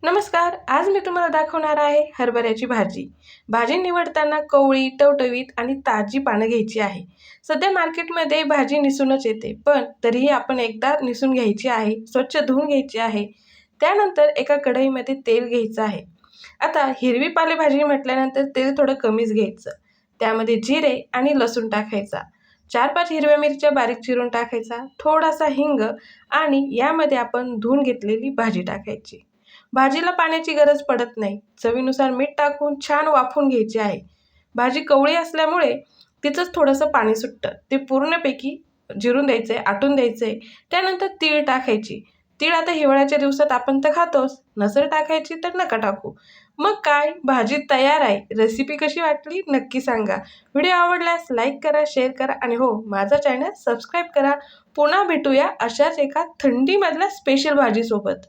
नमस्कार. आज मी तुम्हाला दाखवणार आहे हरभऱ्याची भाजी. भाजी निवडताना कवळी, टवटवीत आणि ताजी पानं घ्यायची आहे. सध्या मार्केटमध्ये भाजी निसूनच येते, पण तरीही आपण एकदा निसून घ्यायची आहे, स्वच्छ धुवून घ्यायची आहे. त्यानंतर एका कढईमध्ये तेल घ्यायचं आहे. आता हिरवी पालेभाजी म्हटल्यानंतर तेल थोडं कमीच घ्यायचं. त्यामध्ये जिरे आणि लसूण टाकायचा. 4-5 हिरव्या मिरच्या बारीक चिरून टाकायचा. थोडासा हिंग आणि यामध्ये आपण धुवून घेतलेली भाजी टाकायची. भाजीला पाण्याची गरज पडत नाही. चवीनुसार मीठ टाकून छान वाफवून घ्यायची आहे. भाजी कवळी असल्यामुळे तिचंच थोडंसं पाणी सुटतं. ते पूर्णपैकी जिरून द्यायचं आहे, आटून द्यायचं आहे. त्यानंतर तीळ टाकायची. तीळ आता हिवाळ्याच्या दिवसात आपण तर खातोच. नसेल टाकायची तर नका टाकू. मग काय, भाजी तयार आहे. रेसिपी कशी वाटली नक्की सांगा. व्हिडिओ आवडल्यास लाईक करा, शेअर करा आणि हो, माझा चॅनल सबस्क्राईब करा. पुन्हा भेटूया अशाच एका थंडीमधल्या स्पेशल भाजीसोबत.